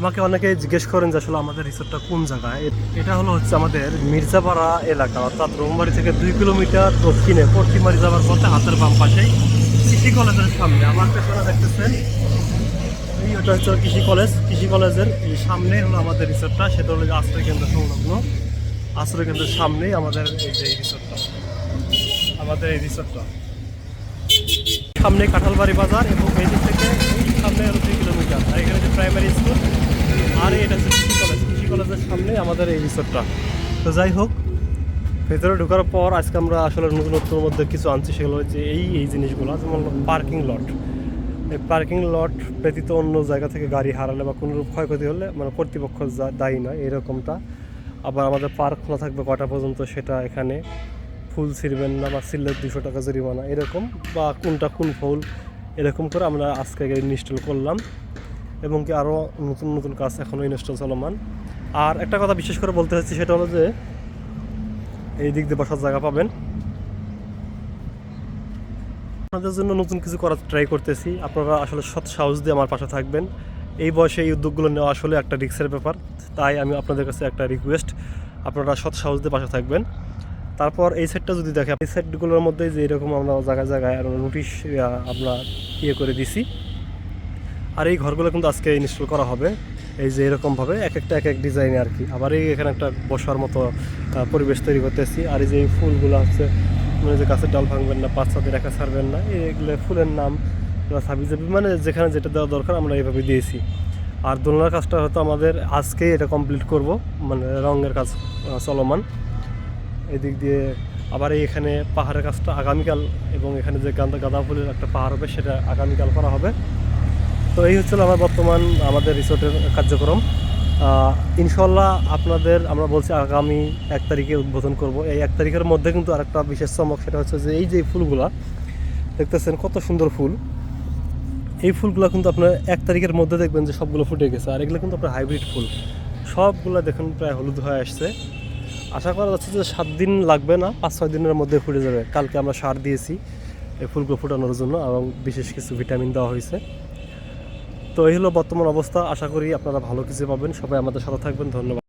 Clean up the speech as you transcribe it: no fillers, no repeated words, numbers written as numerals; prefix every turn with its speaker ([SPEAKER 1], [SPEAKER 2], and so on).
[SPEAKER 1] আমাকে অনেকে জিজ্ঞেস করেন যে আসলে আমাদের রিসোর্টটা কোন জায়গায়। এটা হচ্ছে আমাদের মির্জাপাড়া এলাকা, অর্থাৎ রোমবাড়ি থেকে 2 কিলোমিটার দক্ষিণে পশ্চিমারি যাওয়ার পথে হাতের বাম পাশেই কৃষি কলেজের সামনে। আমার পেছনে দেখতেছেন এই ওটা হচ্ছে কৃষি কলেজের এই সামনে হলো আমাদের রিসোর্টটা। সেটা হলো যে আশ্রয় কেন্দ্র সংলগ্ন, আশ্রয় কেন্দ্রের সামনেই আমাদের এই যে রিসোর্টটা। সামনে কাঁঠালবাড়ি বাজার এবং এই দিক থেকে সামনে হলো 2 কিলোমিটার। আর এখানে যে প্রাইমারি স্কুল আর এটা হচ্ছে কৃষি কলেজের সামনে আমাদের এই রিসোর্টটা। তো যাই হোক, ভেতরে ঢোকার পর আজকে আমরা আসলে নতুনত্বর মধ্যে কিছু আনছি। সেগুলো হচ্ছে এই জিনিসগুলো, যেমন পার্কিং লট। এই পার্কিং লট ব্যতীত অন্য জায়গা থেকে গাড়ি হারালে বা কোনোরূপ ক্ষয়ক্ষতি হলে মানে কর্তৃপক্ষ দায়ী নয়, এরকমটা। আবার আমাদের পার্ক খোলা থাকবে কটা পর্যন্ত, সেটা এখানে ফুল ছিঁড়বেন না বা ছিঁড়লে 200 টাকা জরিমানা, এরকম, বা কোন ফুল, এরকম করে আমরা আজকে ইনস্টল করলাম। এবং কি আরও নতুন কাজ এখনও ইনস্টল চলমান। আর একটা কথা বিশেষ করে বলতে চাচ্ছি, সেটা হলো যে এই দিক দিয়ে বসার জায়গা পাবেন। আপনাদের জন্য নতুন কিছু করার ট্রাই করতেছি, আপনারা আসলে সৎ সাহস দিয়ে আমার পাশে থাকবেন। এই বয়সে এই উদ্যোগগুলো নেওয়া আসলে একটা রিস্কের ব্যাপার, তাই আমি আপনাদের কাছে একটা রিকোয়েস্ট, আপনারা সৎ সাহস দিয়ে পাশে থাকবেন। তারপর এই সেটটা যদি দেখে, এই সেটগুলোর মধ্যে যে এরকম আমরা জায়গায় নোটিশ আমরা করে দিছি। আর এই ঘরগুলো কিন্তু আজকে ইনস্টল করা হবে, এই যে এরকমভাবে এক এক ডিজাইনে আর কি। আবার এখানে একটা বসার মতো পরিবেশ তৈরি করতেছি। আর এই যে ফুলগুলো হচ্ছে, মানে যে গাছের ডাল ভাঙবেন না, বাচ্চাদের একা ছাড়বেন না, এগুলো ফুলের নাম সাবিজাবি, মানে যেখানে যেটা দেওয়া দরকার আমরা এইভাবে দিয়েছি। আর দোলনার কাজটা হয়তো আমাদের আজকেই এটা কমপ্লিট করব, মানে রঙের কাজ চলমান এদিক দিয়ে। আবার এখানে পাহাড়ের কাজটা আগামীকাল, এবং এখানে যে গাঁদা ফুলের একটা পাহাড় হবে সেটা আগামীকাল করা হবে। তো এই হচ্ছিল আমাদের রিসোর্টের কার্যক্রম। ইনশাল্লাহ আপনাদের আমরা বলছি আগামী 1 তারিখে উদ্বোধন করব। এই 1 তারিখের মধ্যে কিন্তু আরেকটা বিশেষ চমক, সেটা হচ্ছে যে এই যে ফুলগুলা দেখতেছেন কত সুন্দর ফুল, এই ফুলগুলো কিন্তু আপনার 1 তারিখের মধ্যে দেখবেন যে সবগুলো ফুটে গেছে। আর এগুলো কিন্তু আপনার হাইব্রিড ফুল, সবগুলো দেখুন প্রায় হলুদ হয়ে আসছে। আশা করা যাচ্ছে যে 7 দিন লাগবে না, 5-6 দিনের মধ্যে ফুটে যাবে। কালকে আমরা সার দিয়েছি এই ফুলগুলো ফোটানোর জন্য, এবং বিশেষ কিছু ভিটামিন দেওয়া হয়েছে। তো এই হলো বর্তমান অবস্থা। আশা করি আপনারা ভালো কিছু পাবেন। সবাই আমাদের সাথে থাকবেন। ধন্যবাদ।